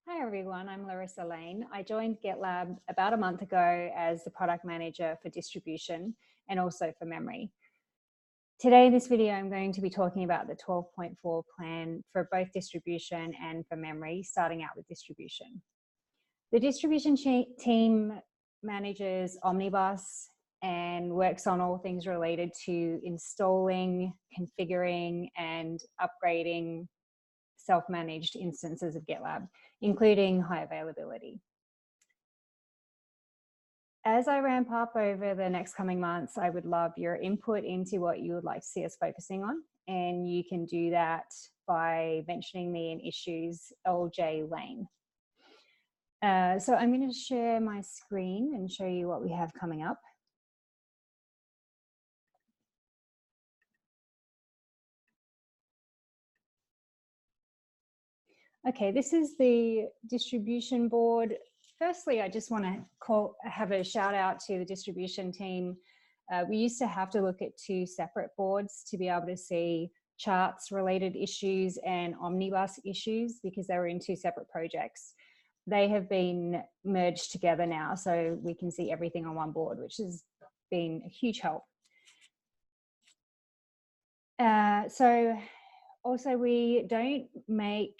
Hi everyone, I'm Larissa Lane. I joined GitLab about a month ago as the product manager for distribution and also for memory. Today in this video, I'm going to be talking about the 12.4 plan for both distribution and for memory, starting out with distribution. The distribution team manages Omnibus and works on all things related to installing, configuring, and upgrading self-managed instances of GitLab, including high availability. As I ramp up over the next coming months, I would love your input into what you would like to see us focusing on. And you can do that by mentioning me in issues LJ Lane. So I'm going to share my screen and show you what we have coming up. Okay, this is the distribution board. Firstly, I just want to have a shout out to the distribution team. We used to have to look at two separate boards to be able to see charts related issues and omnibus issues because they were in two separate projects. They have been merged together now, so we can see everything on one board, which has been a huge help. So also we don't make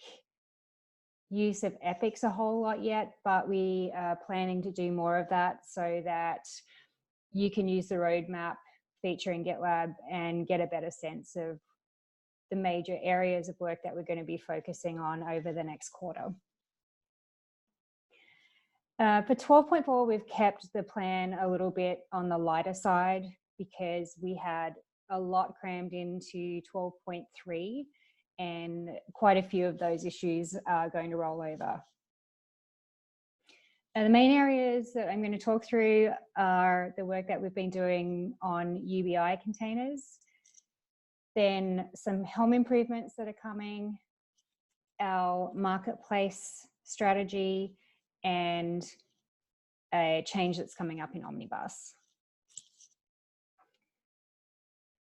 use of epics a whole lot yet, but we are planning to do more of that so that you can use the roadmap feature in GitLab and get a better sense of the major areas of work that we're going to be focusing on over the next quarter. For 12.4, we've kept the plan a little bit on the lighter side because we had a lot crammed into 12.3 and quite a few of those issues are going to roll over. The main areas that I'm going to talk through are the work that we've been doing on UBI containers, then some Helm improvements that are coming, our marketplace strategy, and a change that's coming up in Omnibus.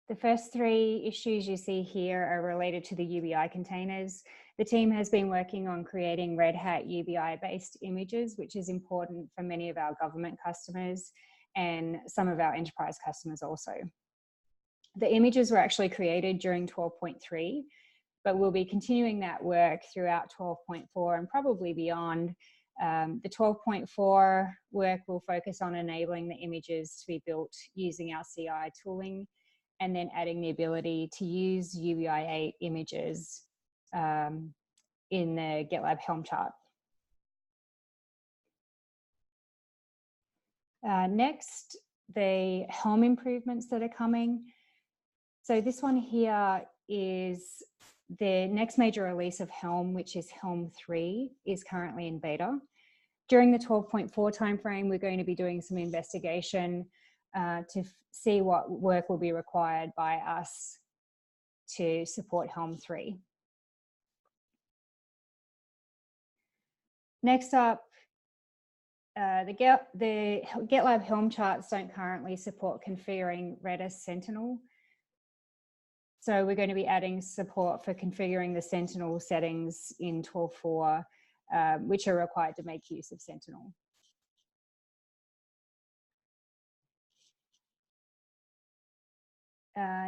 The first three issues you see here are related to the UBI containers. The team has been working on creating Red Hat UBI-based images, which is important for many of our government customers and some of our enterprise customers also. The images were actually created during 12.3, but we'll be continuing that work throughout 12.4 and probably beyond. The 12.4 work will focus on enabling the images to be built using our CI tooling, and then adding the ability to use UBI8 images in the GitLab Helm chart. Next, the Helm improvements that are coming. So this one here is the next major release of Helm, which is Helm 3, is currently in beta. During the 12.4 timeframe, we're going to be doing some investigation to see what work will be required by us to support Helm 3. Next up, the GitLab Helm charts don't currently support configuring Redis Sentinel. So we're going to be adding support for configuring the Sentinel settings in 12.4, which are required to make use of Sentinel.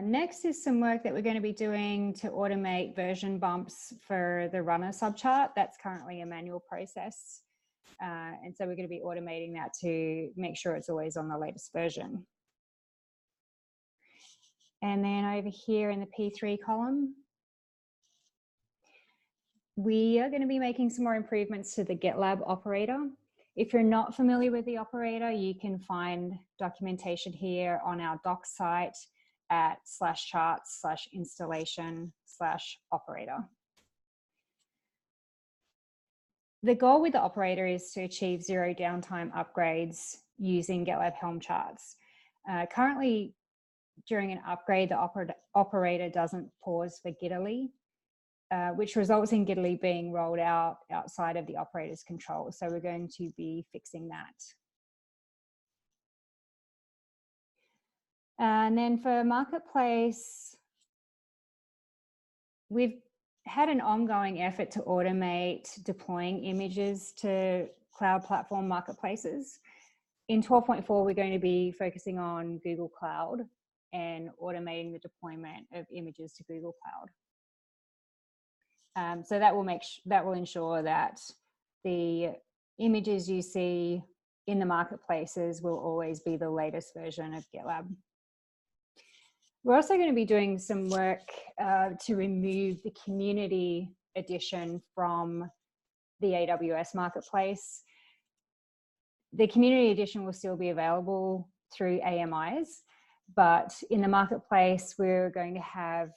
Next is some work that we're going to be doing to automate version bumps for the runner subchart. That's currently a manual process. And so we're going to be automating that to make sure it's always on the latest version. And then over here in the P3 column, we are going to be making some more improvements to the GitLab operator. If you're not familiar with the operator, you can find documentation here on our docs site at /charts/installation/operator. The goal with the operator is to achieve zero downtime upgrades using GitLab Helm charts. Currently, during an upgrade, the operator doesn't pause for Gitterly, which results in Gitterly being rolled out outside of the operator's control. So we're going to be fixing that. And then for Marketplace, we've had an ongoing effort to automate deploying images to cloud platform marketplaces. In 12.4, we're going to be focusing on Google Cloud and automating the deployment of images to Google Cloud. So that will ensure that the images you see in the marketplaces will always be the latest version of GitLab. We're also going to be doing some work to remove the community edition from the AWS marketplace. The community edition will still be available through AMIs, but in the marketplace, we're going to have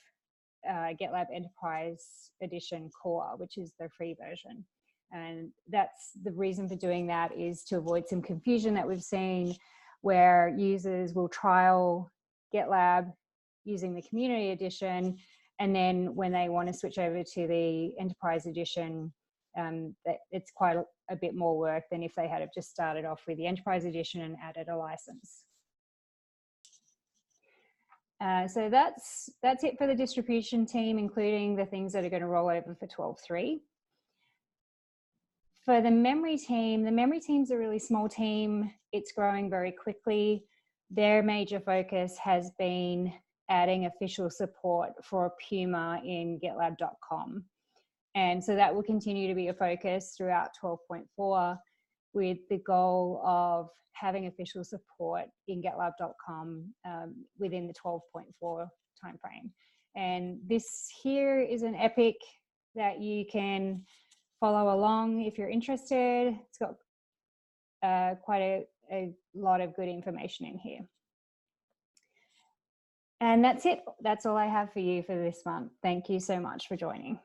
GitLab Enterprise Edition Core, which is the free version. And that's the reason for doing that, is to avoid some confusion that we've seen where users will trial GitLab using the community edition, and then when they want to switch over to the Enterprise Edition, it's quite a bit more work than if they had have just started off with the Enterprise Edition and added a license. So that's it for the distribution team, including the things that are going to roll over for 12.3. For the memory team's a really small team. It's growing very quickly. Their major focus has been adding official support for Puma in GitLab.com. And so that will continue to be a focus throughout 12.4, with the goal of having official support in GitLab.com within the 12.4 timeframe. And this here is an epic that you can follow along if you're interested. It's got quite a lot of good information in here. And that's it. That's all I have for you for this month. Thank you so much for joining.